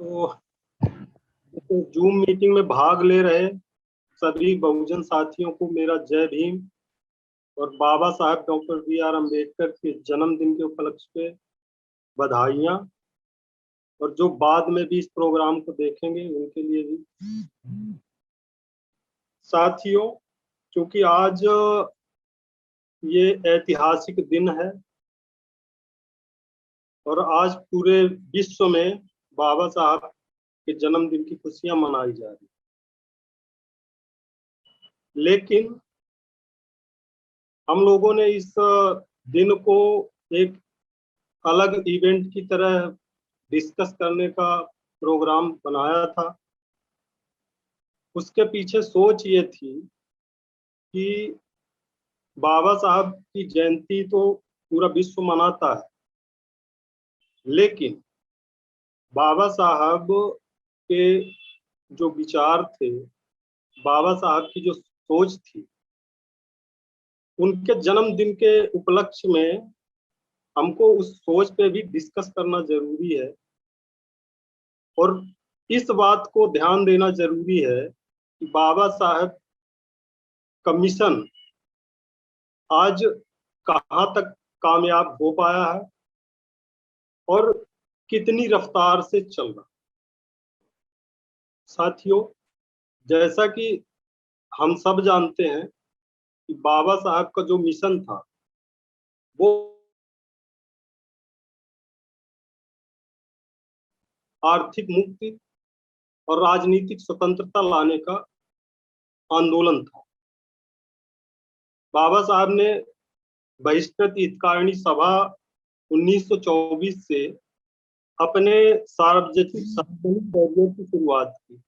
तो zoom meeting में भाग ले रहे सभी बहुजन साथियों को मेरा जय भीम और बाबा साहब डॉक्टर B.R. अम्बेडकर के जन्मदिन के उपलक्ष्य पे बधाइयाँ। और जो बाद में भी इस प्रोग्राम को देखेंगे उनके लिए भी। साथियों, क्योंकि आज ये ऐतिहासिक दिन है और आज पूरे विश्व में बाबा साहब के जन्मदिन की खुशियां मनाई जा रही, लेकिन हम लोगों ने इस दिन को एक अलग इवेंट की तरह डिस्कस करने का प्रोग्राम बनाया था। उसके पीछे सोच ये थी कि बाबा साहब की जयंती तो पूरा विश्व मनाता है, लेकिन बाबा साहब के जो विचार थे, बाबा साहब की जो सोच थी, उनके जन्मदिन के उपलक्ष्य में हमको उस सोच पे भी डिस्कस करना जरूरी है। और इस बात को ध्यान देना जरूरी है कि बाबा साहब का मिशन आज कहाँ तक कामयाब हो पाया है और कितनी रफ्तार से चल रहा। साथियों, जैसा कि हम सब जानते हैं कि बाबा साहब का जो मिशन था वो आर्थिक मुक्ति और राजनीतिक स्वतंत्रता लाने का आंदोलन था। बाबा साहब ने बहिष्कृत हितकारिणी सभा 1924 से अपने सार्वजनिक कैरियर की शुरुआत की।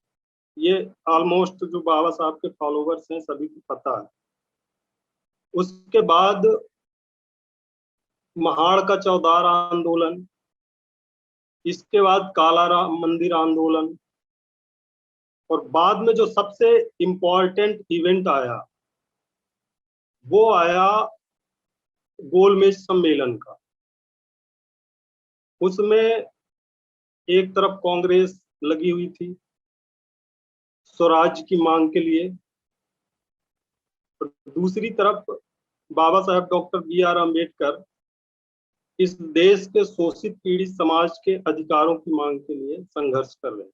ये ऑलमोस्ट जो बाबा साहब के फॉलोवर्स हैं सभी को पता है। उसके बाद महाड़ का चौधार आंदोलन, इसके बाद काला राम मंदिर आंदोलन, और बाद में जो सबसे इम्पोर्टेंट इवेंट आया वो आया गोलमेज सम्मेलन का। उसमें एक तरफ कांग्रेस लगी हुई थी स्वराज की मांग के लिए, और दूसरी तरफ बाबा साहब डॉक्टर B.R. अम्बेडकर इस देश के शोषित पीड़ित समाज के अधिकारों की मांग के लिए संघर्ष कर रहे हैं।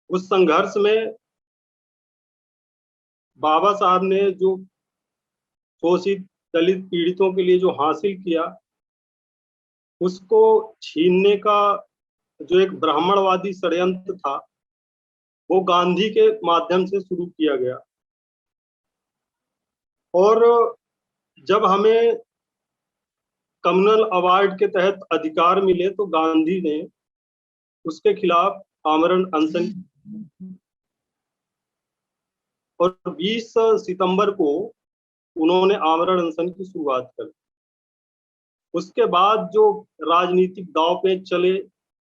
उस संघर्ष में बाबा साहब ने जो शोषित दलित पीड़ितों के लिए जो हासिल किया, उसको छीनने का जो एक ब्राह्मणवादी षड्यंत्र था वो गांधी के माध्यम से शुरू किया गया। और जब हमें कम्युनल अवार्ड के तहत अधिकार मिले तो गांधी ने उसके खिलाफ आमरण अनशन, और 20 सितंबर को उन्होंने आमरण अनशन की शुरुआत कर दी। उसके बाद जो राजनीतिक दांव पेच चले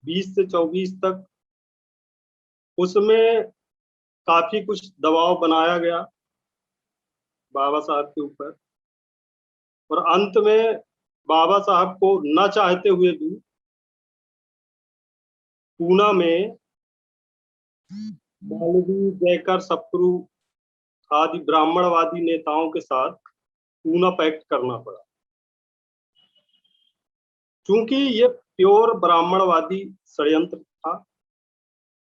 20 से 24 तक, उसमें काफी कुछ दबाव बनाया गया बाबा साहब के ऊपर, और अंत में बाबा साहब को न चाहते हुए भी पूना में मौलवी जयकर सप्रू आदि ब्राह्मणवादी नेताओं के साथ पूना पैक्ट करना पड़ा, क्योंकि ये प्योर ब्राह्मणवादी षड्यंत्र था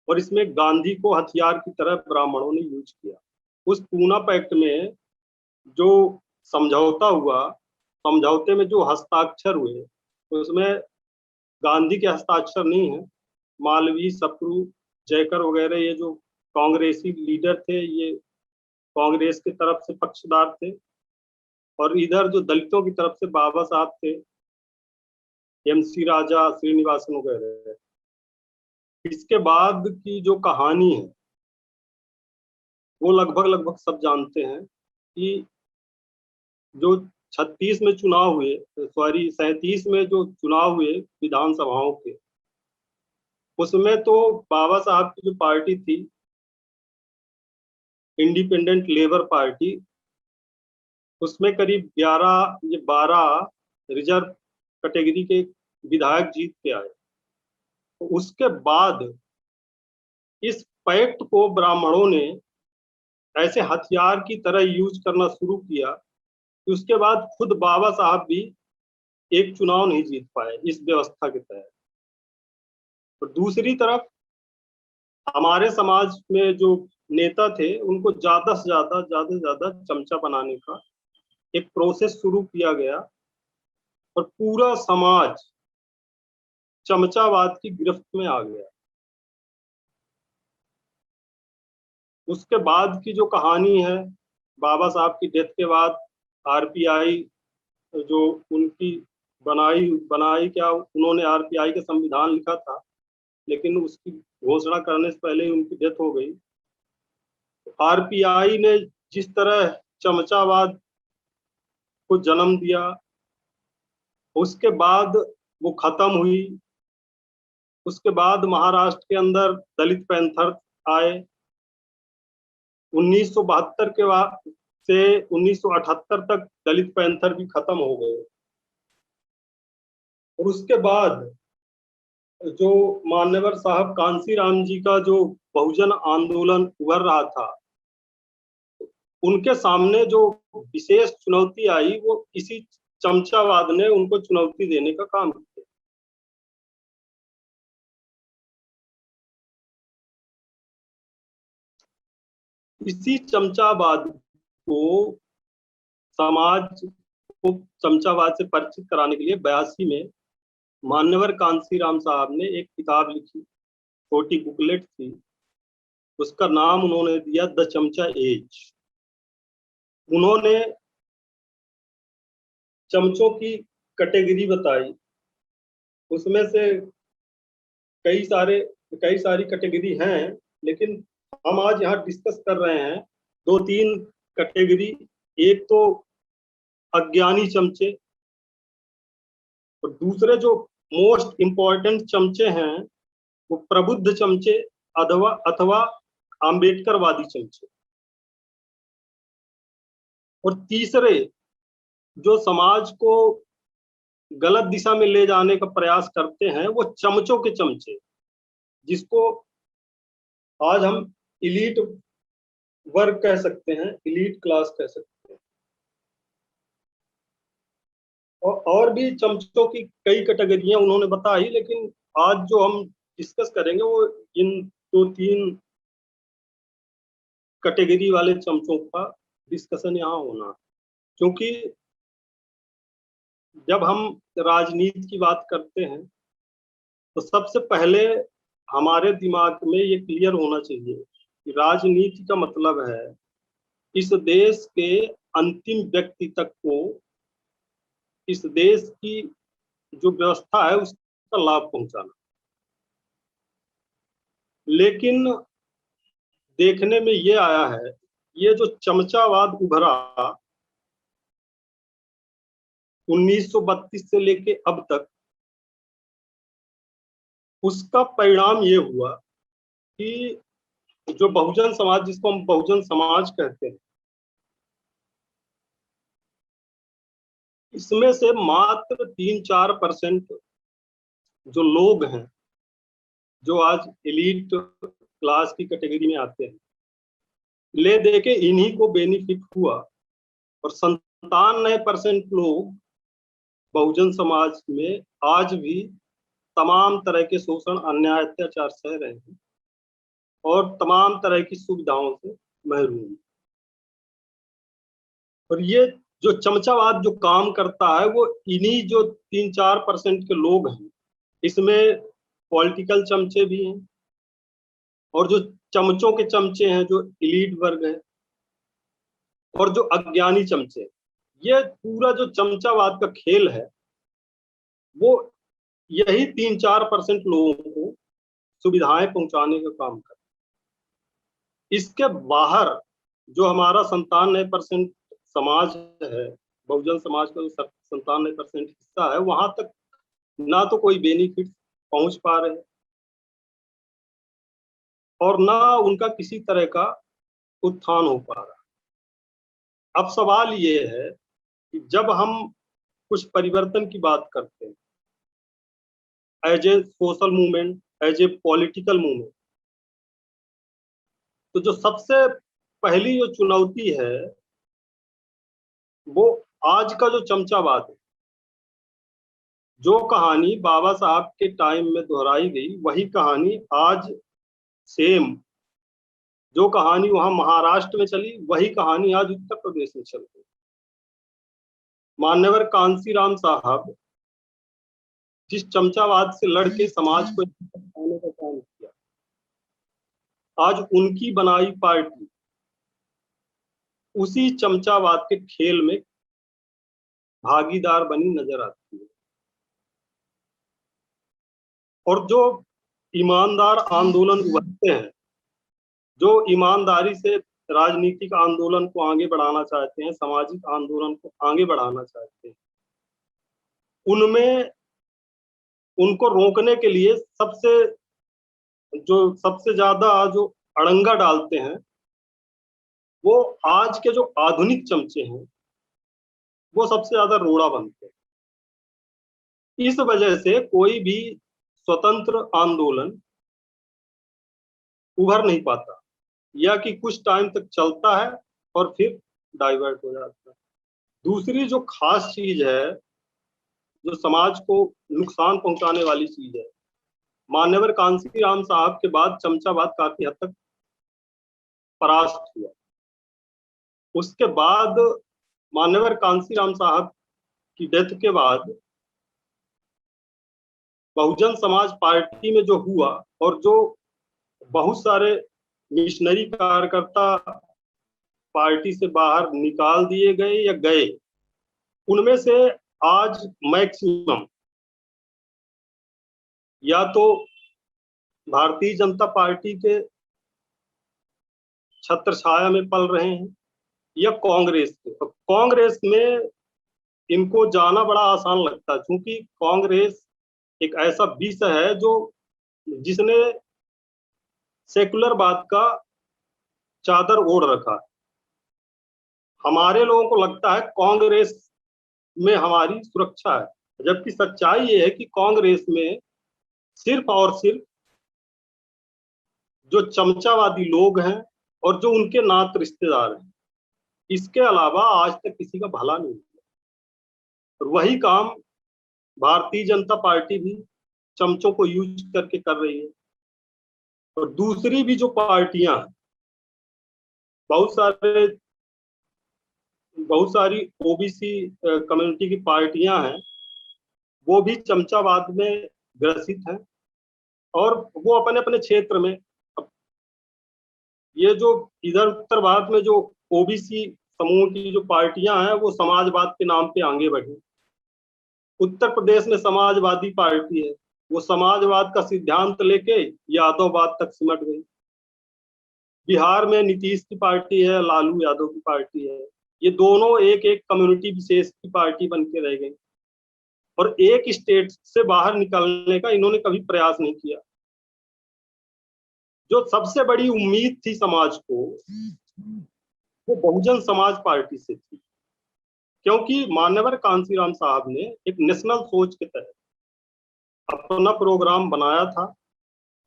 और इसमें गांधी को हथियार की तरह ब्राह्मणों ने यूज किया। उस पूना पैक्ट में जो समझौता हुआ, समझौते में जो हस्ताक्षर हुए, तो उसमें गांधी के हस्ताक्षर नहीं है। मालवीय, सप्रू, जयकर वगैरह ये जो कांग्रेसी लीडर थे, ये कांग्रेस की तरफ से पक्षदार थे, और इधर जो दलितों की तरफ से बाबा साहब थे, MC राजा, श्रीनिवासन वगैरह। इसके बाद की जो कहानी है वो लगभग सब जानते हैं कि जो 36 में चुनाव हुए, 37 में जो चुनाव हुए विधानसभाओं के, उसमें तो बाबा साहब की जो पार्टी थी इंडिपेंडेंट लेबर पार्टी, उसमें करीब 12 रिजर्व कैटेगरी के विधायक जीत के आए। उसके बाद इस पैक्ट को ब्राह्मणों ने ऐसे हथियार की तरह यूज करना शुरू किया कि उसके बाद खुद बाबा साहब भी एक चुनाव नहीं जीत पाए इस व्यवस्था के तहत। और दूसरी तरफ हमारे समाज में जो नेता थे उनको ज्यादा से ज्यादा चमचा बनाने का एक प्रोसेस शुरू किया गया और पूरा समाज चमचावाद की गिरफ्त में आ गया। उसके बाद की जो कहानी है, बाबा साहब की डेथ के बाद आरपीआई जो उनकी बनाई बनाई क्या उन्होंने आरपीआई का संविधान लिखा था, लेकिन उसकी घोषणा करने से पहले ही उनकी डेथ हो गई। आरपीआई ने जिस तरह चमचावाद को जन्म दिया, उसके बाद वो खत्म हुई। उसके बाद महाराष्ट्र के अंदर दलित पैंथर आए। 1972 के बाद से 1978 तक दलित पैंथर भी खत्म हो गए। और उसके बाद जो मान्यवर साहब कांसीराम जी का जो बहुजन आंदोलन उभर रहा था, उनके सामने जो विशेष चुनौती आई वो इसी चमचावाद ने उनको चुनौती देने का काम किया। इसी चमचावाद को समाज को चमचावाद से परिचित कराने के लिए 82 में मान्यवर कांसीराम साहब ने एक किताब लिखी, छोटी बुकलेट थी। उसका नाम उन्होंने दिया द चमचा एज। उन्होंने चमचों की कैटेगरी बताई। उसमें से कई सारी कैटेगरी हैं, लेकिन हम आज यहाँ डिस्कस कर रहे हैं 2-3 कैटेगरी। एक तो अज्ञानी चमचे, और दूसरे जो मोस्ट इंपॉर्टेंट चमचे हैं वो प्रबुद्ध चमचे अथवा आम्बेडकरवादी चमचे। और तीसरे जो समाज को गलत दिशा में ले जाने का प्रयास करते हैं वो चमचों के चमचे, जिसको आज हम इलीट वर्ग कह सकते हैं, इलीट क्लास कह सकते हैं। और भी चमचों की कई कैटेगरियां उन्होंने बताई, लेकिन आज जो हम डिस्कस करेंगे वो इन 2-3 कैटेगरी वाले चमचों का डिस्कशन यहाँ होना। क्योंकि जब हम राजनीति की बात करते हैं तो सबसे पहले हमारे दिमाग में ये क्लियर होना चाहिए कि राजनीति का मतलब है इस देश के अंतिम व्यक्ति तक को इस देश की जो व्यवस्था है उसका लाभ पहुंचाना। लेकिन देखने में ये आया है, ये जो चमचावाद उभरा 1932 से लेके अब तक, उसका परिणाम ये हुआ कि जो बहुजन समाज, जिसको हम बहुजन समाज कहते हैं, इसमें से मात्र 3-4% जो लोग हैं जो आज एलीट क्लास की कैटेगरी में आते हैं, ले दे के इन्हीं को बेनिफिट हुआ। और 97% लोग बहुजन समाज में आज भी तमाम तरह के शोषण, अन्याय, अत्याचार सह रहे हैं और तमाम तरह की सुविधाओं से महरूम। और ये जो चमचावाद जो काम करता है वो इन्हीं जो 3-4% के लोग हैं, इसमें पॉलिटिकल चमचे भी हैं और जो चमचों के चमचे हैं जो इलीट वर्ग है और जो अज्ञानी चमचे। ये पूरा जो चमचावाद का खेल है वो यही 3-4% लोगों को सुविधाएं पहुंचाने का काम करता है। इसके बाहर जो हमारा 97% समाज है, बहुजन समाज का जो 97% हिस्सा है, वहां तक ना तो कोई बेनिफिट पहुंच पा रहे और ना उनका किसी तरह का उत्थान हो पा रहा। अब सवाल ये है कि जब हम कुछ परिवर्तन की बात करते हैं as a social movement, as a political movement. तो जो सबसे पहली जो चुनौती है वो आज का जो चमचावाद है, जो कहानी बाबा साहब के टाइम में दोहराई गई वही कहानी आज सेम, जो कहानी वहां महाराष्ट्र में चली वही कहानी आज उत्तर प्रदेश में चल रही। मान्यवर कांसीराम साहब जिस चमचावाद से लड़के समाज को पाने का काम किया, आज उनकी बनाई पार्टी उसी चमचावाद के खेल में भागीदार बनी नजर आती है। और जो ईमानदार आंदोलन उभरते हैं, जो ईमानदारी से राजनीतिक आंदोलन को आगे बढ़ाना चाहते हैं, सामाजिक आंदोलन को आगे बढ़ाना चाहते हैं, उनमें उनको रोकने के लिए सबसे ज्यादा जो अड़ंगा डालते हैं वो आज के जो आधुनिक चमचे हैं, वो सबसे ज्यादा रोड़ा बनते हैं। इस वजह से कोई भी स्वतंत्र आंदोलन उभर नहीं पाता, या कि कुछ टाइम तक चलता है और फिर डाइवर्ट हो जाता है। दूसरी जो खास चीज है, जो समाज को नुकसान पहुंचाने वाली चीज है, मान्यवर कांसीराम साहब के बाद चमचावाद काफी हद तक परास्त हुआ। उसके बाद मान्यवर कांसीराम साहब की डेथ के बाद बहुजन समाज पार्टी में जो हुआ, और जो बहुत सारे मिशनरी कार्यकर्ता पार्टी से बाहर निकाल दिए गए या गए, उनमें से आज मैक्सिमम या तो भारतीय जनता पार्टी के छत्र छाया में पल रहे हैं या कांग्रेस के। तो कांग्रेस में इनको जाना बड़ा आसान लगता है, क्योंकि कांग्रेस एक ऐसा विषय है जो जिसने सेकुलरवाद का चादर ओढ़ रखा है। हमारे लोगों को लगता है कांग्रेस में हमारी सुरक्षा है, जबकि सच्चाई ये है कि कांग्रेस में सिर्फ और सिर्फ जो चमचावादी लोग हैं और जो उनके नात रिश्तेदार हैं, इसके अलावा आज तक किसी का भला नहीं हुआ। और वही काम भारतीय जनता पार्टी भी चमचों को यूज करके कर रही है। और दूसरी भी जो पार्टियां हैं, बहुत सारी ओबीसी कम्युनिटी की पार्टियां हैं, वो भी चमचावाद में ग्रसित हैं और वो अपने अपने क्षेत्र में, ये जो इधर उत्तर भारत में जो ओबीसी समूह की जो पार्टियां हैं वो समाजवाद के नाम पे आगे बढ़ी। उत्तर प्रदेश में समाजवादी पार्टी है, वो समाजवाद का सिद्धांत लेके यादववाद तक सिमट गई। बिहार में नीतीश की पार्टी है, लालू यादव की पार्टी है, ये दोनों एक एक कम्युनिटी विशेष की पार्टी बन के रह गई और एक स्टेट से बाहर निकलने का इन्होंने कभी प्रयास नहीं किया। जो सबसे बड़ी उम्मीद थी समाज को, वो बहुजन समाज पार्टी से थी, क्योंकि मान्यवर कांसीराम साहब ने एक नेशनल सोच के तहत अपना प्रोग्राम बनाया था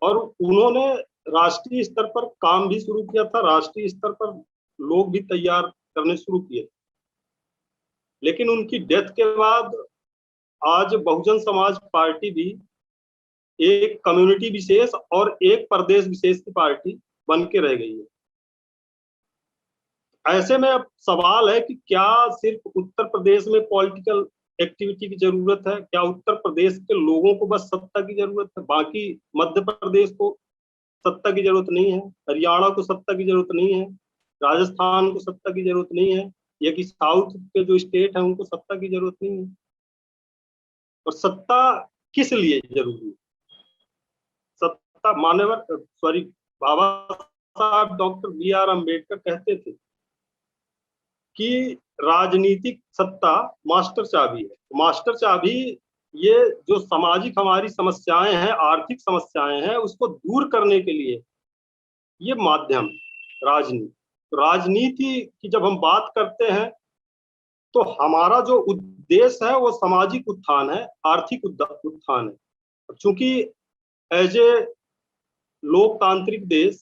और उन्होंने राष्ट्रीय स्तर पर काम भी शुरू किया था, राष्ट्रीय स्तर पर लोग भी तैयार करने शुरू किए। लेकिन उनकी डेथ के बाद आज बहुजन समाज पार्टी भी एक कम्युनिटी विशेष और एक प्रदेश विशेष की पार्टी बन के रह गई है। ऐसे में अब सवाल है कि क्या सिर्फ उत्तर प्रदेश में पॉलिटिकल एक्टिविटी की जरूरत है? क्या उत्तर प्रदेश के लोगों को बस सत्ता की जरूरत है, बाकी मध्य प्रदेश को सत्ता की जरूरत नहीं है, हरियाणा को सत्ता की जरूरत नहीं है, राजस्थान को सत्ता की जरूरत नहीं है, या कि साउथ के जो स्टेट है उनको सत्ता की जरूरत नहीं है? और सत्ता किस लिए जरूरी है? सत्ता बाबा साहब डॉक्टर बी.आर. अम्बेडकर कहते थे कि राजनीतिक सत्ता मास्टर चाबी है। मास्टर चाबी ये जो सामाजिक हमारी समस्याएं हैं, आर्थिक समस्याएं हैं, उसको दूर करने के लिए ये माध्यम राजनीति की जब हम बात करते हैं तो हमारा जो उद्देश्य है वो सामाजिक उत्थान है, आर्थिक उत्थान है। क्योंकि एज ए लोकतांत्रिक देश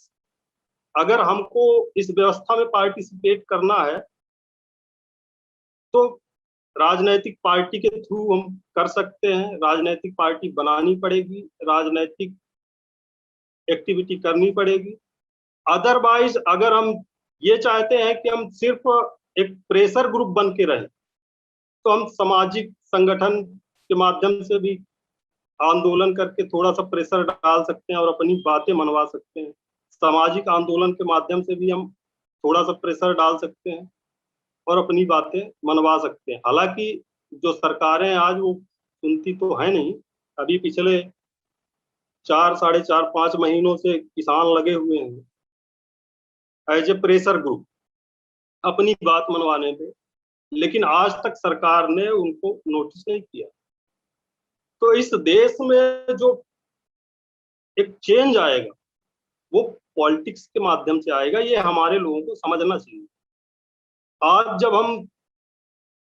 अगर हमको इस व्यवस्था में पार्टिसिपेट करना है तो राजनैतिक पार्टी के थ्रू हम कर सकते हैं, राजनैतिक पार्टी बनानी पड़ेगी, राजनैतिक एक्टिविटी करनी पड़ेगी। अदरवाइज अगर हम ये चाहते हैं कि हम सिर्फ एक प्रेशर ग्रुप बन के रहें तो हम सामाजिक संगठन के माध्यम से भी आंदोलन करके थोड़ा सा प्रेशर डाल सकते हैं और अपनी बातें मनवा सकते हैं। सामाजिक आंदोलन के माध्यम से भी हम थोड़ा सा प्रेशर डाल सकते हैं और अपनी बातें मनवा सकते हैं। हालांकि जो सरकारें आज वो सुनती तो है नहीं। अभी पिछले 4, साढ़े 4, 5 महीनों से किसान लगे हुए हैं एज ए प्रेशर ग्रुप अपनी बात मनवाने पे, लेकिन आज तक सरकार ने उनको नोटिस नहीं किया। तो इस देश में जो एक चेंज आएगा वो पॉलिटिक्स के माध्यम से आएगा, ये हमारे लोगों को समझना चाहिए। आज जब हम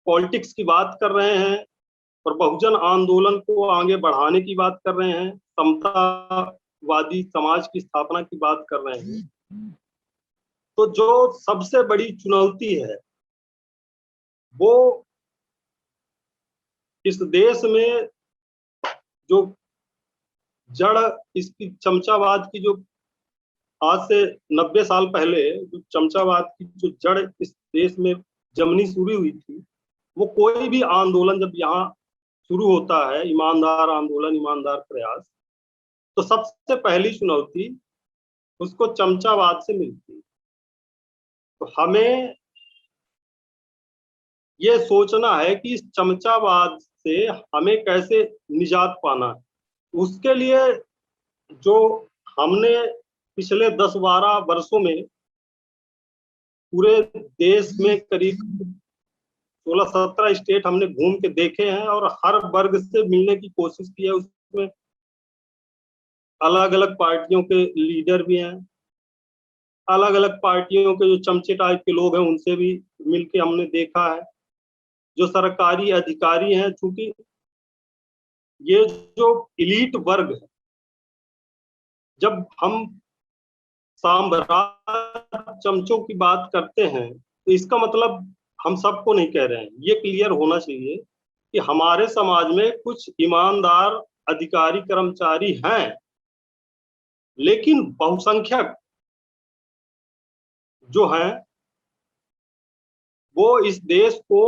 पॉलिटिक्स की बात कर रहे हैं और बहुजन आंदोलन को आगे बढ़ाने की बात कर रहे हैं, समतावादी समाज की स्थापना की बात कर रहे हैं, तो जो सबसे बड़ी चुनौती है वो इस देश में जो जड़ इसकी चमचावाद की जो आज से 90 साल पहले जो चमचावाद की जो जड़ इस देश में जमनी शुरू हुई थी, वो कोई भी आंदोलन जब यहाँ शुरू होता है, ईमानदार आंदोलन, ईमानदार प्रयास, तो सबसे पहली चुनौती उसको चमचावाद से मिलती है। तो हमें ये सोचना है कि इस चमचावाद से हमें कैसे निजात पाना है। उसके लिए जो हमने पिछले 10-12 वर्षों में पूरे देश में करीब 16-17 स्टेट हमने घूम के देखे हैं और हर वर्ग से मिलने की कोशिश की है। उसमें अलग अलग पार्टियों के लीडर भी हैं, अलग अलग पार्टियों के जो चमचे टाइप के लोग हैं उनसे भी मिलके हमने देखा है, जो सरकारी अधिकारी हैं। चूंकि ये जो इलीट वर्ग है, जब हम साम्राज्य चमचों की बात करते हैं तो इसका मतलब हम सबको नहीं कह रहे हैं। ये क्लियर होना चाहिए कि हमारे समाज में कुछ ईमानदार अधिकारी कर्मचारी हैं, लेकिन बहुसंख्यक जो हैं वो इस देश को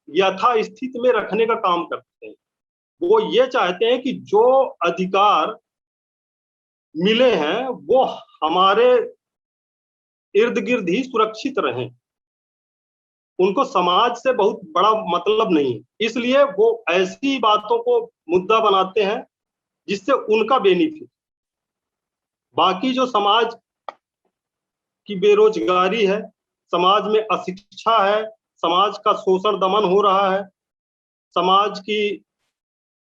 यथास्थिति में रखने का काम करते हैं। वो ये चाहते हैं कि जो अधिकार मिले हैं वो हमारे इर्द गिर्द ही सुरक्षित रहें। उनको समाज से बहुत बड़ा मतलब नहीं है, इसलिए वो ऐसी बातों को मुद्दा बनाते हैं जिससे उनका बेनिफिट। बाकी जो समाज की बेरोजगारी है, समाज में अशिक्षा है, समाज का शोषण दमन हो रहा है, समाज की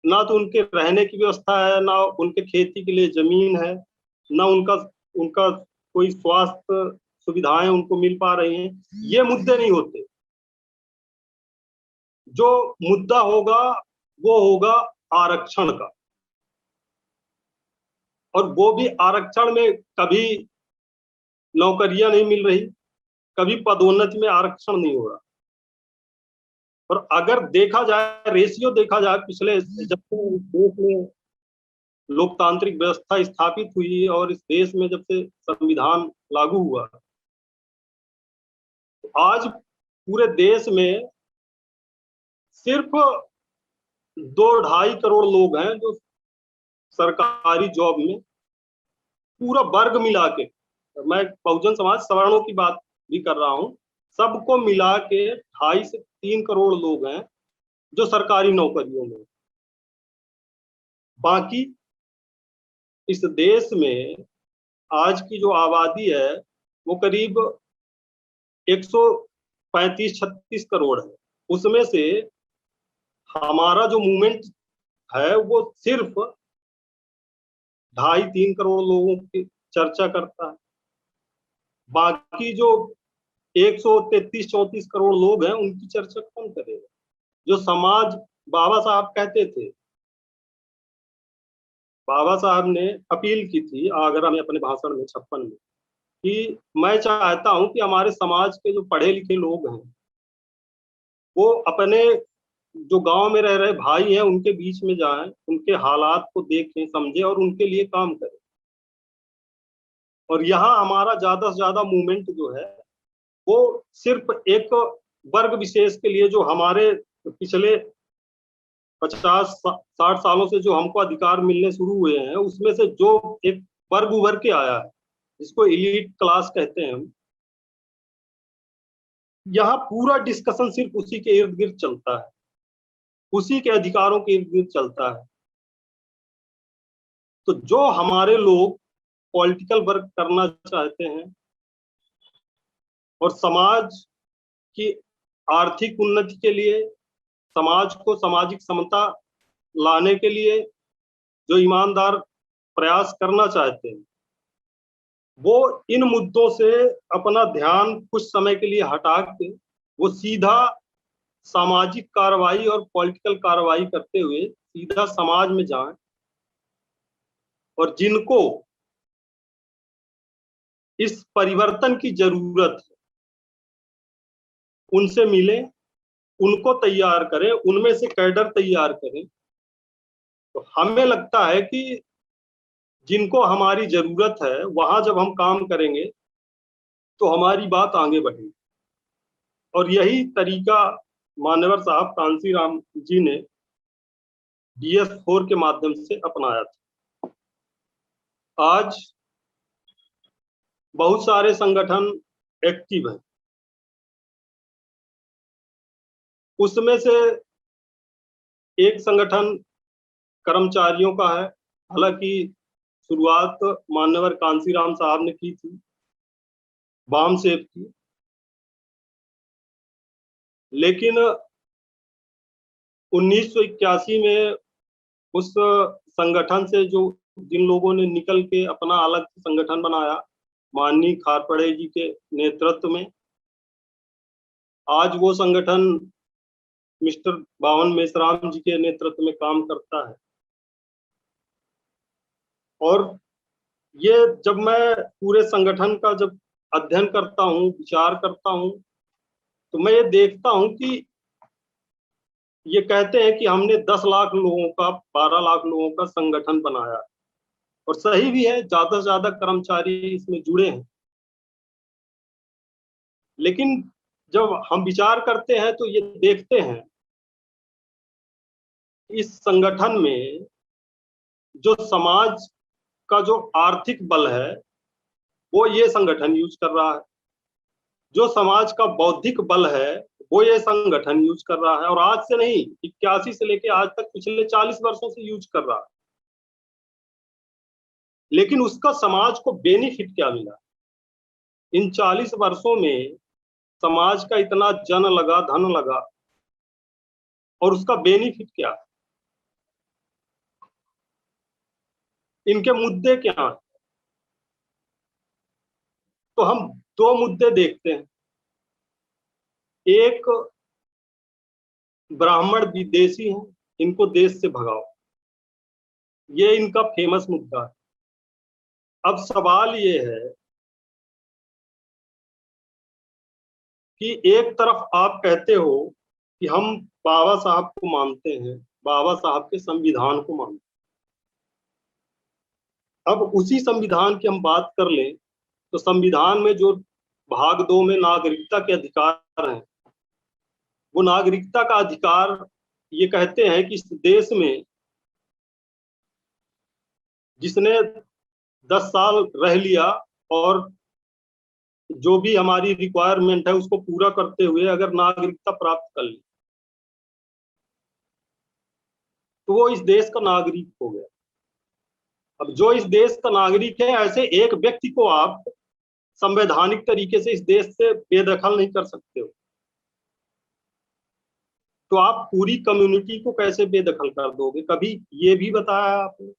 ना तो उनके रहने की व्यवस्था है, ना उनके खेती के लिए जमीन है, ना उनका उनका कोई स्वास्थ्य सुविधाएं उनको मिल पा रही हैं, ये मुद्दे नहीं होते। जो मुद्दा होगा वो होगा आरक्षण का, और वो भी आरक्षण में कभी नौकरियां नहीं मिल रही, कभी पदोन्नति में आरक्षण नहीं हो रहा। और अगर देखा जाए, रेशियो देखा जाए, पिछले जब से देश में लोकतांत्रिक व्यवस्था स्थापित हुई और इस देश में जब से संविधान लागू हुआ, तो आज पूरे देश में सिर्फ 2-2.5 करोड़ लोग हैं जो सरकारी जॉब में, पूरा वर्ग मिला के, मैं बहुजन समाज सवर्णों की बात भी कर रहा हूं, सबको मिला के 2.5 से 3 करोड़ लोग हैं जो सरकारी नौकरियों में। बाकी इस देश में आज की जो आबादी है वो करीब 135-36 करोड़ है। उसमें से हमारा जो मूवमेंट है वो सिर्फ 2.5-3 करोड़ लोगों की चर्चा करता है। बाकी जो 133-34 करोड़ लोग हैं उनकी चर्चा कौन करेगा? जो समाज बाबा साहब कहते थे, बाबा साहब ने अपील की थी आगरा में अपने भाषण में 56 में कि मैं चाहता हूं कि हमारे समाज के जो पढ़े लिखे लोग हैं वो अपने जो गांव में रह रहे भाई हैं उनके बीच में जाएं, उनके हालात को देखें समझें और उनके लिए काम करें। और यहाँ हमारा ज्यादा से ज्यादा मूवमेंट जो है वो सिर्फ एक वर्ग विशेष के लिए, जो हमारे पिछले 50-60 सालों से जो हमको अधिकार मिलने शुरू हुए हैं उसमें से जो एक वर्ग उभर के आया है जिसको एलीट क्लास कहते हैं हम, यहाँ पूरा डिस्कशन सिर्फ उसी के इर्द गिर्द चलता है, उसी के अधिकारों के इर्द गिर्द चलता है। तो जो हमारे लोग पॉलिटिकल वर्क करना चाहते हैं और समाज की आर्थिक उन्नति के लिए, समाज को सामाजिक समता लाने के लिए जो ईमानदार प्रयास करना चाहते हैं, वो इन मुद्दों से अपना ध्यान कुछ समय के लिए हटा के वो सीधा सामाजिक कार्रवाई और पॉलिटिकल कार्रवाई करते हुए सीधा समाज में जाएं और जिनको इस परिवर्तन की जरूरत है उनसे मिलें, उनको तैयार करें, उनमें से कैडर तैयार करें। तो हमें लगता है कि जिनको हमारी जरूरत है वहां जब हम काम करेंगे तो हमारी बात आगे बढ़ेगी। और यही तरीका मान्यवर साहब कांसीराम जी ने DS4 के माध्यम से अपनाया था। आज बहुत सारे संगठन एक्टिव हैं, उसमें से एक संगठन कर्मचारियों का है। हालांकि शुरुआत मान्यवर कांसीराम साहब ने की थी बाम सेब की, लेकिन 1981 में उस संगठन से जो जिन लोगों ने निकल के अपना अलग संगठन बनाया माननीय खारपड़े जी के नेतृत्व में, आज वो संगठन मिस्टर बावन मेश्राम जी के नेतृत्व में काम करता है। और ये जब मैं पूरे संगठन का जब अध्ययन करता हूँ, विचार करता हूँ, तो मैं ये देखता हूँ कि ये कहते हैं कि हमने 10 लाख लोगों का 12 लाख लोगों का संगठन बनाया, और सही भी है, ज्यादा से ज्यादा कर्मचारी इसमें जुड़े हैं। लेकिन जब हम विचार करते हैं तो ये देखते हैं इस संगठन में जो समाज का जो आर्थिक बल है वो ये संगठन यूज कर रहा है, जो समाज का बौद्धिक बल है वो ये संगठन यूज कर रहा है, और आज से नहीं 81 से लेके आज तक पिछले 40 वर्षों से यूज कर रहा है। लेकिन उसका समाज को बेनिफिट क्या मिला? इन 40 वर्षों में समाज का इतना जन लगा, धन लगा, और उसका बेनिफिट क्या है? इनके मुद्दे क्या हैं? तो हम दो मुद्दे देखते हैं। एक, ब्राह्मण विदेशी हैं, इनको देश से भगाओ, ये इनका फेमस मुद्दा है। अब सवाल ये है कि एक तरफ आप कहते हो कि हम बाबा साहब को मानते हैं, बाबा साहब के संविधान को मानते हैं। अब उसी संविधान की हम बात कर लें तो संविधान में जो भाग 2 में नागरिकता के अधिकार हैं, वो नागरिकता का अधिकार ये कहते हैं कि इस देश में जिसने 10 साल रह लिया और जो भी हमारी रिक्वायरमेंट है उसको पूरा करते हुए अगर नागरिकता प्राप्त कर ली तो वो इस देश का नागरिक हो गया। अब जो इस देश का नागरिक है, ऐसे एक व्यक्ति को आप संवैधानिक तरीके से इस देश से बेदखल नहीं कर सकते हो, तो आप पूरी कम्युनिटी को कैसे बेदखल कर दोगे? कभी ये भी बताया आपने?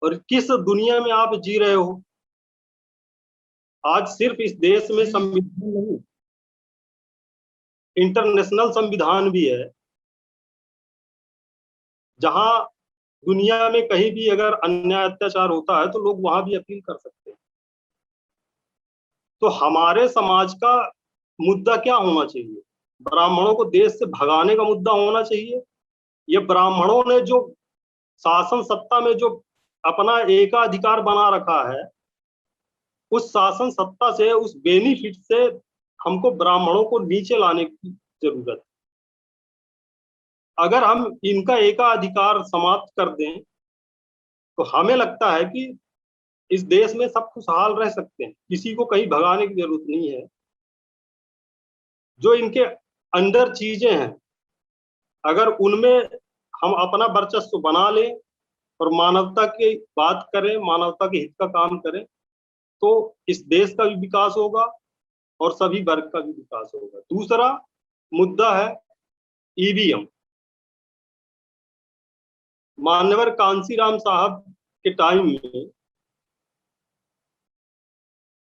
और किस दुनिया में आप जी रहे हो? आज सिर्फ इस देश में संविधान नहीं, इंटरनेशनल संविधान भी है जहां दुनिया में कहीं भी अगर अन्याय अत्याचार होता है तो लोग वहां भी अपील कर सकते हैं। तो हमारे समाज का मुद्दा क्या होना चाहिए? ब्राह्मणों को देश से भगाने का मुद्दा होना चाहिए? ये ब्राह्मणों ने जो शासन सत्ता में जो अपना एकाधिकार बना रखा है, उस शासन सत्ता से, उस बेनिफिट से हमको ब्राह्मणों को नीचे लाने की जरूरत है। अगर हम इनका एकाधिकार समाप्त कर दें तो हमें लगता है कि इस देश में सब खुशहाल रह सकते हैं, किसी को कहीं भगाने की जरूरत नहीं है। जो इनके अंदर चीजें हैं, अगर उनमें हम अपना वर्चस्व बना लें और मानवता की बात करें, मानवता के हित का काम करें, तो इस देश का भी विकास होगा और सभी वर्ग का भी विकास होगा। दूसरा मुद्दा है ईवीएम। मान्यवर कांसीराम साहब के टाइम में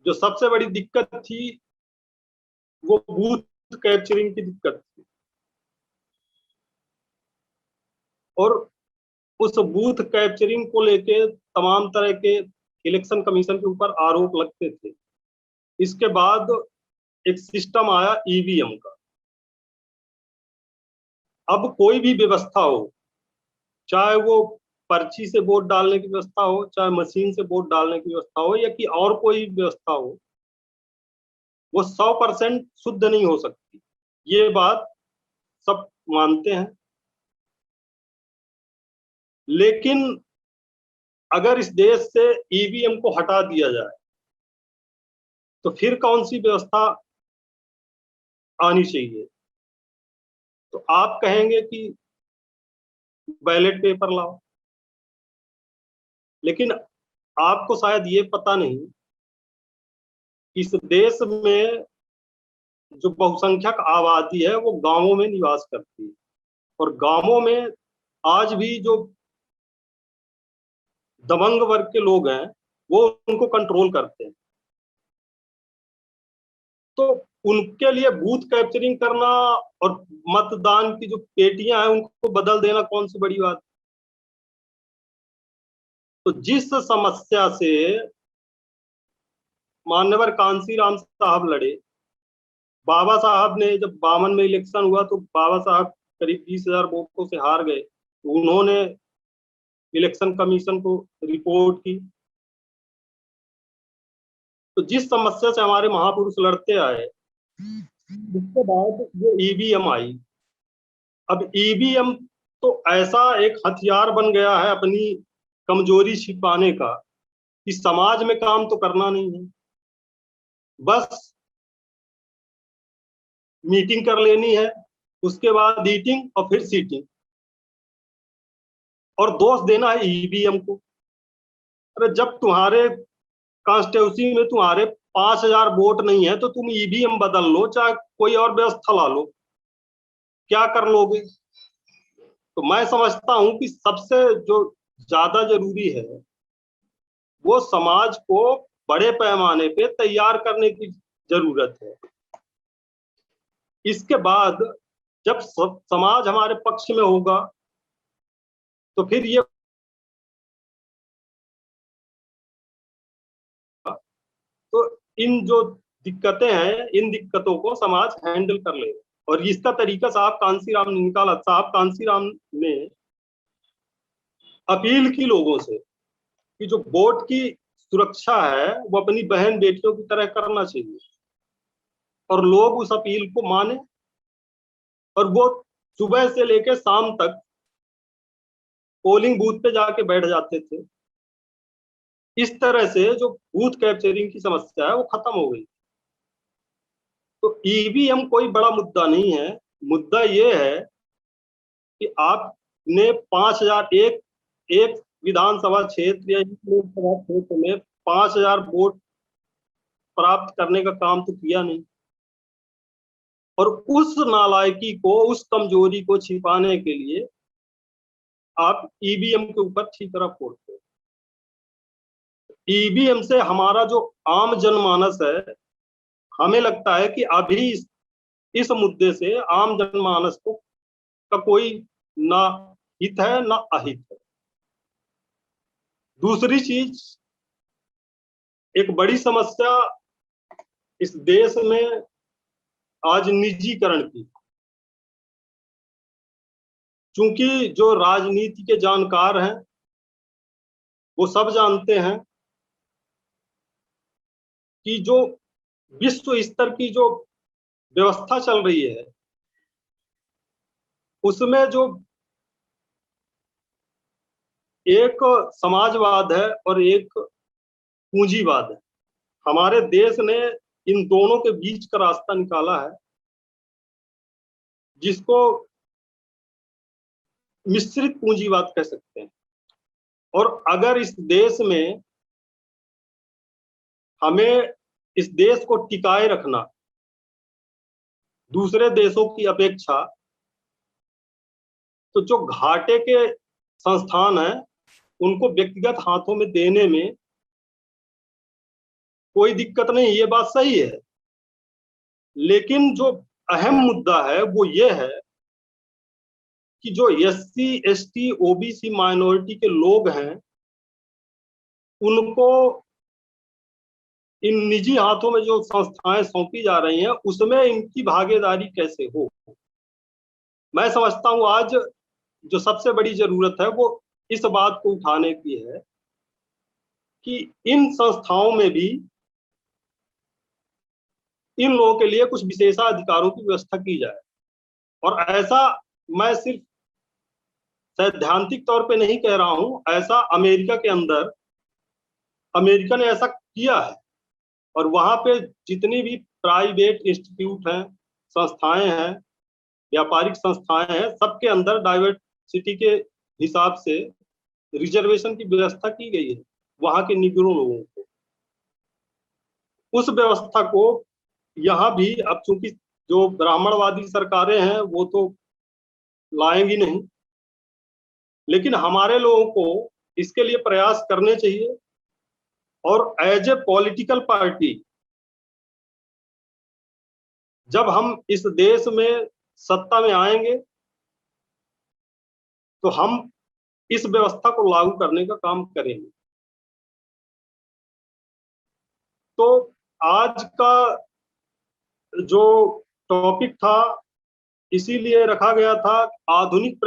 जो सबसे बड़ी दिक्कत थी वो बूथ कैप्चरिंग की दिक्कत थी, और उस बूथ कैप्चरिंग को लेके तमाम तरह के इलेक्शन कमीशन के ऊपर आरोप लगते थे। इसके बाद एक सिस्टम आया ईवीएम का। अब कोई भी व्यवस्था हो, चाहे वो पर्ची से वोट डालने की व्यवस्था हो, चाहे मशीन से वोट डालने की व्यवस्था हो, या कि और कोई व्यवस्था हो, वो 100% शुद्ध नहीं हो सकती। ये बात सब मानते हैं। लेकिन अगर इस देश से ईवीएम को हटा दिया जाए तो फिर कौन सी व्यवस्था आनी चाहिए? तो आप कहेंगे कि बैलेट पेपर लाओ, लेकिन आपको शायद ये पता नहीं, इस देश में जो बहुसंख्यक आबादी है वो गांवों में निवास करती है, और गांवों में आज भी जो दबंग वर्ग के लोग हैं वो उनको कंट्रोल करते हैं। तो उनके लिए बूथ कैप्चरिंग करना और मतदान की जो पेटियां हैं उनको बदल देना कौन सी बड़ी बात? तो जिस समस्या से मान्यवर कांसीराम साहब लड़े, बाबा साहब ने जब 52 में इलेक्शन हुआ तो बाबा साहब करीब 20,000 वोटों से हार गए, तो उन्होंने इलेक्शन कमीशन को रिपोर्ट की। तो जिस समस्या से हमारे महापुरुष लड़ते आए, उसके बाद जो ईवीएम आई, अब ईवीएम तो ऐसा एक हथियार बन गया है अपनी कमजोरी छिपाने का कि समाज में काम तो करना नहीं है, बस मीटिंग कर लेनी है, उसके बाद ईटिंग और फिर सीटिंग, और दोष देना है ईवीएम को। अरे जब तुम्हारे कॉन्स्टिट्यूंसी में तुम्हारे 5,000 वोट नहीं है तो तुम ईवीएम बदल लो, चाहे कोई और व्यवस्था ला लो, क्या कर लोगे? तो मैं समझता हूं कि सबसे जो ज्यादा जरूरी है वो समाज को बड़े पैमाने पे तैयार करने की जरूरत है। इसके बाद जब समाज हमारे पक्ष में होगा तो फिर ये, तो इन जो दिक्कतें हैं इन दिक्कतों को समाज हैंडल कर लेगा। और इसका तरीका साहब कांसीराम ने निकाला। साहब कांसीराम ने अपील की लोगों से कि जो वोट की सुरक्षा है वो अपनी बहन बेटियों की तरह करना चाहिए, और लोग उस अपील को माने, और वो सुबह से लेकर शाम तक पोलिंग बूथ पे जाके बैठ जाते थे। इस तरह से जो बूथ कैप्चरिंग की समस्या है वो खत्म हो गई। तो ईवीएम कोई बड़ा मुद्दा नहीं है। मुद्दा ये है कि आपने 5,000 एक एक विधानसभा क्षेत्र या लोकसभा क्षेत्र में 5,000 वोट प्राप्त करने का काम तो किया नहीं, और उस नालायकी को, उस कमजोरी को छिपाने के लिए आप ईवीएम के ऊपर ठीकरा फोड़ते हो। ईवीएम से हमारा जो आम जनमानस है, हमें लगता है कि अभी इस मुद्दे से आम जनमानस को का कोई ना हित है ना अहित है। दूसरी चीज, एक बड़ी समस्या इस देश में आज निजीकरण की। चूंकि जो राजनीति के जानकार हैं वो सब जानते हैं कि जो विश्व स्तर की जो व्यवस्था चल रही है उसमें जो एक समाजवाद है और एक पूंजीवाद है। हमारे देश ने इन दोनों के बीच का रास्ता निकाला है, जिसको मिश्रित पूंजीवाद कह सकते हैं। और अगर इस देश में हमें इस देश को टिकाए रखना दूसरे देशों की अपेक्षा, तो जो घाटे के संस्थान हैं उनको व्यक्तिगत हाथों में देने में कोई दिक्कत नहीं, ये बात सही है। लेकिन जो अहम मुद्दा है वो ये है कि जो एससी, एसटी, ओबीसी माइनॉरिटी के लोग हैं उनको इन निजी हाथों में जो संस्थाएं सौंपी जा रही हैं उसमें इनकी भागीदारी कैसे हो। मैं समझता हूं आज जो सबसे बड़ी जरूरत है वो इस बात को उठाने की है कि इन संस्थाओं में भी इन लोगों के लिए कुछ विशेषाधिकारों की व्यवस्था की जाए। और ऐसा मैं सिर्फ सैद्धांतिक तौर पे नहीं कह रहा हूं, ऐसा अमेरिका के अंदर अमेरिका ने ऐसा किया है। और वहां पे जितनी भी प्राइवेट इंस्टीट्यूट हैं, संस्थाएं हैं, व्यापारिक संस्थाएं हैं, सबके अंदर डाइवर्सिटी के हिसाब से रिजर्वेशन की व्यवस्था की गई है वहां के निगरों लोगों को। उस व्यवस्था को यहाँ भी अब चूंकि जो ब्राह्मणवादी सरकारें हैं वो तो लाएंगी नहीं, लेकिन हमारे लोगों को इसके लिए प्रयास करने चाहिए। और एज ए पॉलिटिकल पार्टी जब हम इस देश में सत्ता में आएंगे तो हम इस व्यवस्था को लागू करने का काम करेंगे। तो आज का जो टॉपिक था इसीलिए रखा गया था, आधुनिक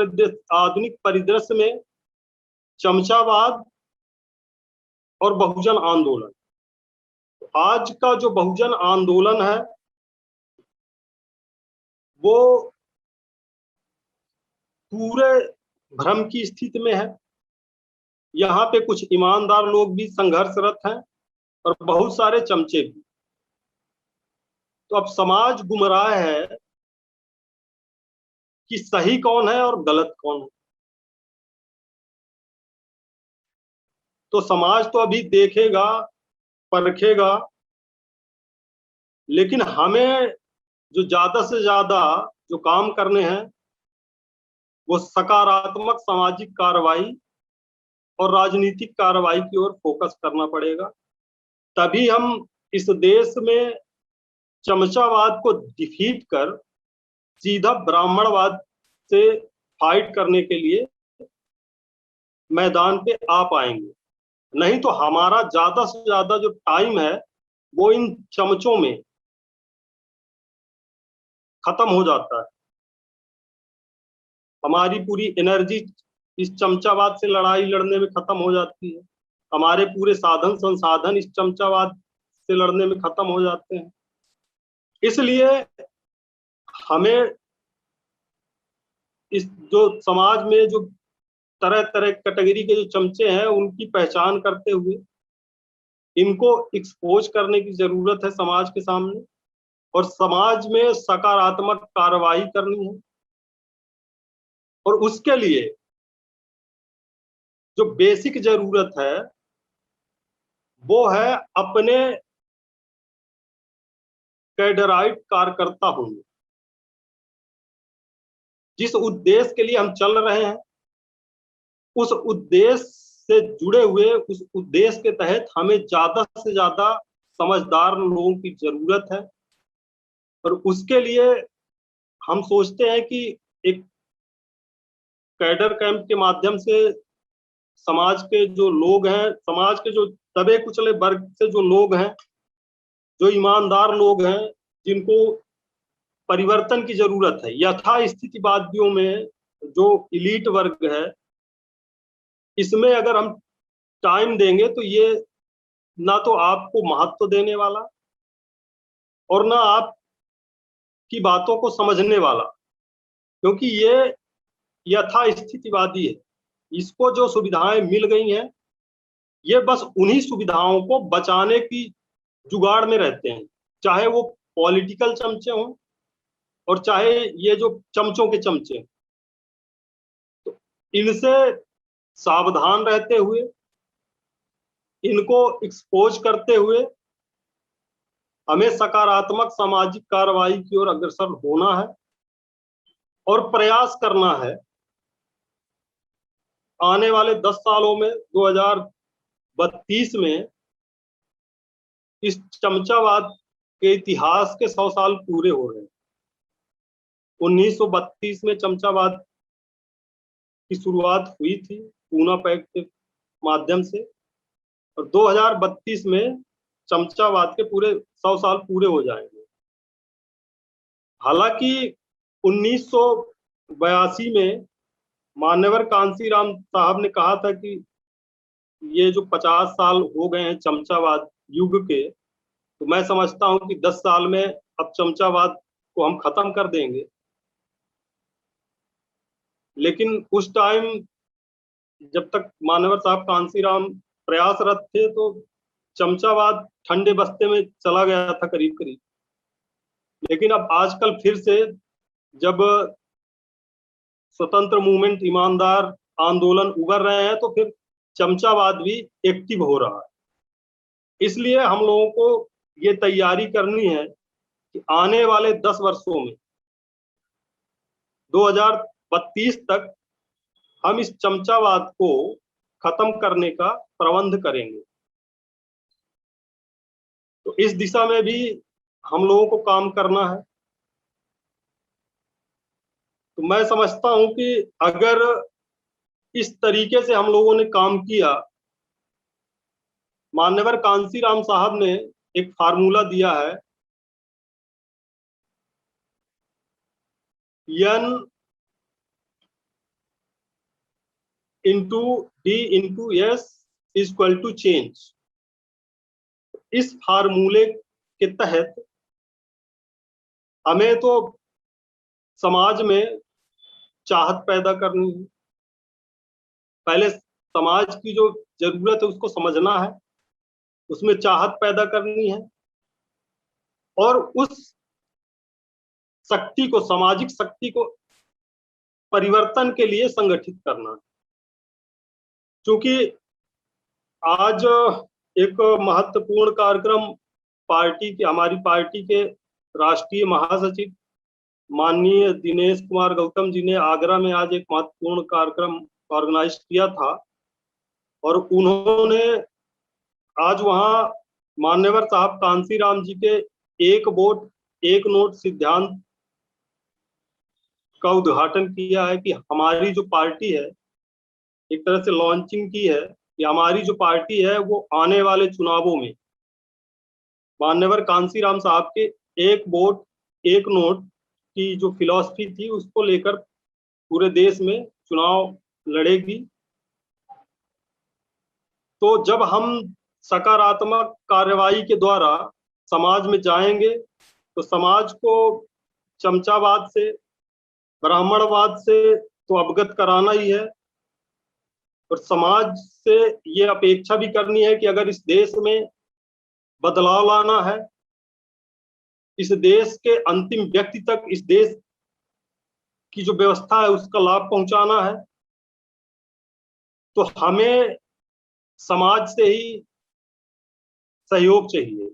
परिदृश्य में चमचावाद और बहुजन आंदोलन। आज का जो बहुजन आंदोलन है वो पूरे भ्रम की स्थिति में है। यहाँ पे कुछ ईमानदार लोग भी संघर्षरत हैं और बहुत सारे चमचे भी। तो अब समाज गुमराह है कि सही कौन है और गलत कौन है। तो समाज तो अभी देखेगा, परखेगा, लेकिन हमें जो ज्यादा से ज्यादा जो काम करने हैं वो सकारात्मक सामाजिक कार्रवाई और राजनीतिक कार्रवाई की ओर फोकस करना पड़ेगा। तभी हम इस देश में चमचावाद को डिफीट कर सीधा ब्राह्मणवाद से फाइट करने के लिए मैदान पे आ पाएंगे। नहीं तो हमारा ज्यादा से ज्यादा जो टाइम है वो इन चमचों में खत्म हो जाता है। हमारी पूरी एनर्जी इस चमचावाद से लड़ाई लड़ने में खत्म हो जाती है। हमारे पूरे साधन संसाधन इस चमचावाद से लड़ने में खत्म हो जाते हैं। इसलिए हमें इस जो समाज में जो तरह तरह कैटेगरी के जो चमचे हैं उनकी पहचान करते हुए इनको एक्सपोज करने की जरूरत है समाज के सामने, और समाज में सकारात्मक कार्रवाई करनी है। और उसके लिए जो बेसिक जरूरत है वो है अपने कैडराइट कार्यकर्ता होंगे। जिस उद्देश्य के लिए हम चल रहे हैं उस उद्देश्य से जुड़े हुए, उस उद्देश्य के तहत हमें ज्यादा से ज्यादा समझदार लोगों की जरूरत है। और उसके लिए हम सोचते हैं कि एक कैडर कैंप के माध्यम से समाज के जो लोग हैं, समाज के जो दबे कुचले वर्ग से जो लोग हैं, जो ईमानदार लोग हैं, जिनको परिवर्तन की जरूरत है, यथास्थितिवादियों में जो इलीट वर्ग है, इसमें अगर हम टाइम देंगे तो ये ना तो आपको महत्व देने वाला और ना आपकी बातों को समझने वाला, क्योंकि ये यथास्थितिवादी है। इसको जो सुविधाएं मिल गई हैं, ये बस उन्हीं सुविधाओं को बचाने की जुगाड़ में रहते हैं, चाहे वो पॉलिटिकल चमचे हों और चाहे ये जो चमचों के चमचे। तो इनसे सावधान रहते हुए, इनको एक्सपोज करते हुए हमें सकारात्मक सामाजिक कार्रवाई की ओर अग्रसर होना है और प्रयास करना है आने वाले 10 सालों में, 2032 में इस चमचावाद के इतिहास के 100 साल पूरे हो रहे हैं। 1932 में चमचावाद की शुरुआत हुई थी पूना पैक्ट के माध्यम से, और 2032 में चमचावाद के पूरे 100 साल पूरे हो जाएंगे। हालांकि 1982 में मान्यवर कांसीराम साहब ने कहा था कि ये जो 50 साल हो गए हैं चमचावाद युग के, तो मैं समझता हूं कि 10 साल में अब चमचावाद को हम खत्म कर देंगे। लेकिन उस टाइम जब तक मान्यवर साहब कांसीराम प्रयासरत थे, तो चमचावाद ठंडे बस्ते में चला गया था करीब करीब। लेकिन अब आजकल फिर से जब स्वतंत्र मूवमेंट, ईमानदार आंदोलन उभर रहे हैं, तो फिर चमचावाद भी एक्टिव हो रहा है। इसलिए हम लोगों को ये तैयारी करनी है कि आने वाले 10 वर्षों में 2032 तक हम इस चमचावाद को खत्म करने का प्रबंध करेंगे। तो इस दिशा में भी हम लोगों को काम करना है। तो मैं समझता हूं कि अगर इस तरीके से हम लोगों ने काम किया, मान्यवर कांसीराम साहब ने एक फार्मूला दिया है, N into D into S is equal to change. इस फार्मूले के तहत हमें तो समाज में चाहत पैदा करनी है। पहले समाज की जो जरूरत है उसको समझना है, उसमें चाहत पैदा करनी है और उस शक्ति को, सामाजिक शक्ति को परिवर्तन के लिए संगठित करना है। क्योंकि आज एक महत्वपूर्ण कार्यक्रम हमारी पार्टी के राष्ट्रीय महासचिव माननीय दिनेश कुमार गौतम जी ने आगरा में आज एक महत्वपूर्ण कार्यक्रम ऑर्गेनाइज किया था, और उन्होंने आज वहां मान्यवर साहब कांसीराम जी के एक वोट एक नोट सिद्धांत का उद्घाटन किया है कि हमारी जो पार्टी है, एक तरह से लॉन्चिंग की है कि हमारी जो पार्टी है वो आने वाले चुनावों में मान्यवर कांसीराम साहब के एक वोट एक नोट की जो फिलॉसफी थी उसको लेकर पूरे देश में चुनाव लड़ेगी। तो जब हम सकारात्मक कार्रवाई के द्वारा समाज में जाएंगे, तो समाज को चमचावाद से, ब्राह्मणवाद से तो अवगत कराना ही है, और समाज से ये अपेक्षा भी करनी है कि अगर इस देश में बदलाव लाना है, इस देश के अंतिम व्यक्ति तक इस देश की जो व्यवस्था है उसका लाभ पहुंचाना है, तो हमें समाज से ही सहयोग चाहिए।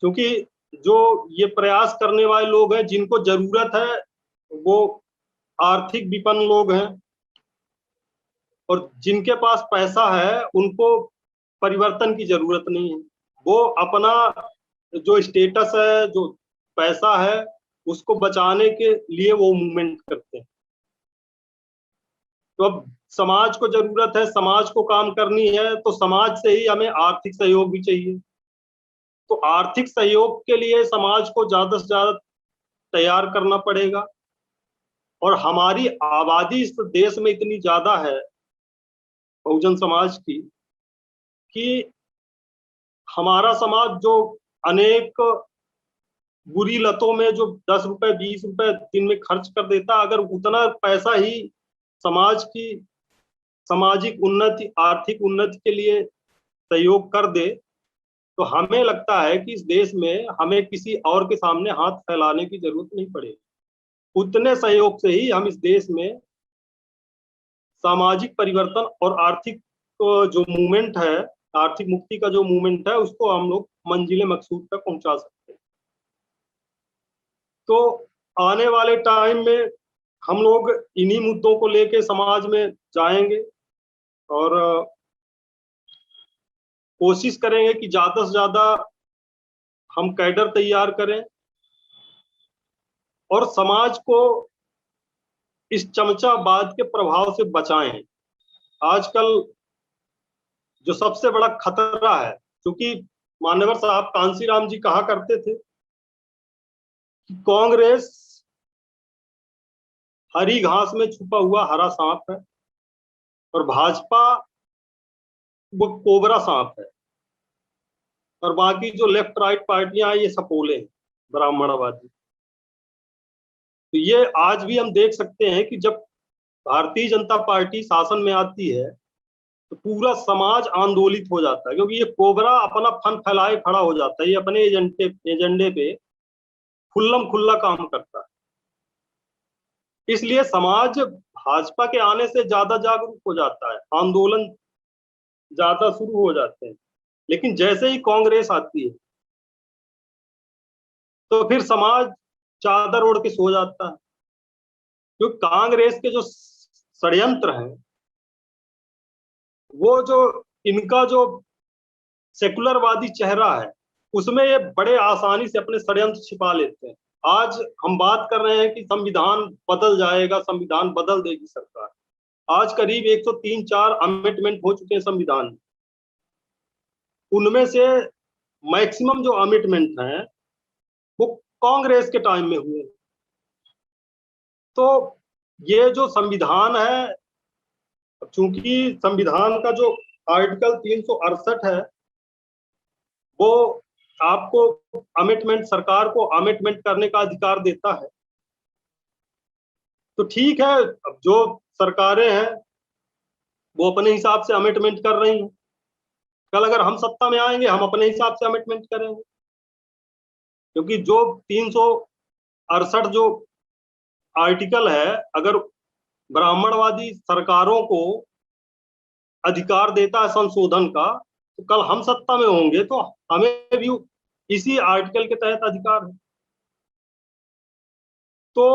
क्योंकि जो ये प्रयास करने वाले लोग हैं, जिनको जरूरत है, वो आर्थिक विपन्न लोग हैं, और जिनके पास पैसा है उनको परिवर्तन की जरूरत नहीं है। वो अपना जो स्टेटस है, जो पैसा है, उसको बचाने के लिए वो मूवमेंट करते हैं। तो अब समाज को जरूरत है, समाज को काम करनी है, तो समाज से ही हमें आर्थिक सहयोग भी चाहिए। तो आर्थिक सहयोग के लिए समाज को ज्यादा से ज्यादा तैयार करना पड़ेगा। और हमारी आबादी इस देश में इतनी ज्यादा है बहुजन समाज की, कि हमारा समाज जो अनेक बुरी लतों में जो 10 रुपए 20 रुपए दिन में खर्च कर देता, अगर उतना पैसा ही समाज की सामाजिक उन्नति, आर्थिक उन्नति के लिए सहयोग कर दे, तो हमें लगता है कि इस देश में हमें किसी और के सामने हाथ फैलाने की जरूरत नहीं पड़ेगी। उतने सहयोग से ही हम इस देश में सामाजिक परिवर्तन और आर्थिक जो मूवमेंट है, आर्थिक मुक्ति का जो मूवमेंट है, उसको हम लोग मंजिले मकसूद तक पहुंचा सकते हैं। तो आने वाले टाइम में हम लोग इन्हीं मुद्दों को लेके समाज में जाएंगे और कोशिश करेंगे कि ज्यादा से ज्यादा हम कैडर तैयार करें और समाज को इस चमचाबाद के प्रभाव से बचाएं। आजकल जो सबसे बड़ा खतरा है, क्योंकि मान्यवर साहब कांसीराम जी कहा करते थे कि कांग्रेस हरी घास में छुपा हुआ हरा सांप है और भाजपा वो कोबरा सांप है, और बाकी जो लेफ्ट राइट पार्टियां हैं ये सपोले हैं, ब्राह्मणवादी। तो ये आज भी हम देख सकते हैं कि जब भारतीय जनता पार्टी शासन में आती है तो पूरा समाज आंदोलित हो जाता है, क्योंकि ये कोबरा अपना फन फैलाए खड़ा हो जाता है, ये अपने एजेंडे पे खुल्लम खुल्ला काम करता है। इसलिए समाज भाजपा के आने से ज्यादा जागरूक हो जाता है, आंदोलन ज्यादा शुरू हो जाते हैं। लेकिन जैसे ही कांग्रेस आती है तो फिर समाज चादर ओढ़ के सो जाता है, क्योंकि कांग्रेस के जो षड्यंत्र हैं, वो जो इनका जो सेकुलरवादी चेहरा है, उसमें ये बड़े आसानी से अपने षड्यंत्र छिपा लेते हैं। आज हम बात कर रहे हैं कि संविधान बदल जाएगा, संविधान बदल देगी सरकार। आज करीब 103-4 अमेंडमेंट हो चुके हैं संविधान में। उनमें से मैक्सिमम जो अमेंडमेंट हैं वो कांग्रेस के टाइम में हुए। तो ये जो संविधान है, चूंकि संविधान का जो आर्टिकल 368 है वो आपको अमेंडमेंट, सरकार को अमेंडमेंट करने का अधिकार देता है। तो ठीक है, अब जो सरकारें हैं वो अपने हिसाब से अमेंडमेंट कर रही हैं। कल अगर हम सत्ता में आएंगे, हम अपने हिसाब से अमेंडमेंट करेंगे, क्योंकि जो 368 जो आर्टिकल है, अगर ब्राह्मणवादी सरकारों को अधिकार देता है संशोधन का, तो कल हम सत्ता में होंगे तो हमें भी इसी आर्टिकल के तहत अधिकार है। तो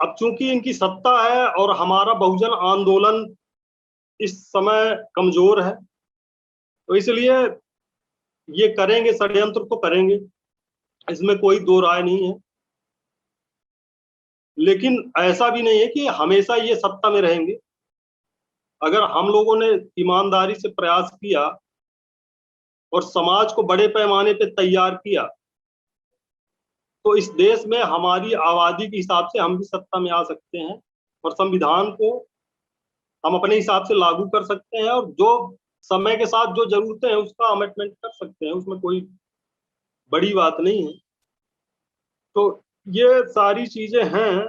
अब चूंकि इनकी सत्ता है और हमारा बहुजन आंदोलन इस समय कमजोर है, तो इसलिए ये करेंगे, षड्यंत्र तो करेंगे, इसमें कोई दो राय नहीं है। लेकिन ऐसा भी नहीं है कि हमेशा ये सत्ता में रहेंगे। अगर हम लोगों ने ईमानदारी से प्रयास किया और समाज को बड़े पैमाने पे तैयार किया, तो इस देश में हमारी आबादी के हिसाब से हम भी सत्ता में आ सकते हैं और संविधान को हम अपने हिसाब से लागू कर सकते हैं, और जो समय के साथ जो जरूरतें हैं उसका अमेंडमेंट कर सकते हैं, उसमें कोई बड़ी बात नहीं है। तो ये सारी चीजें हैं।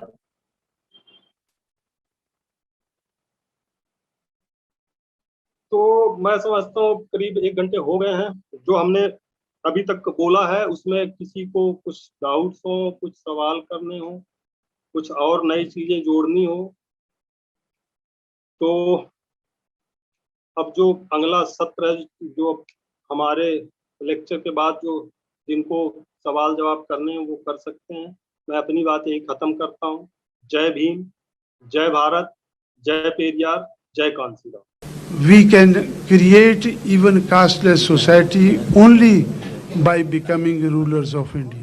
तो मैं समझता हूँ करीब 1 घंटे हो गए हैं। जो हमने अभी तक बोला है उसमें किसी को कुछ डाउट्स हो, कुछ सवाल करने हो, कुछ और नई चीजें जोड़नी हो, तो अब जो अगला सत्र है, जो हमारे लेक्चर के बाद जो जिनको सवाल जवाब करने हैं वो कर सकते हैं। मैं अपनी बात यही खत्म करता हूँ। जय भीम, जय भारत, जय पेरियार, जय Kanshiram. We can create even casteless society only by becoming rulers of India.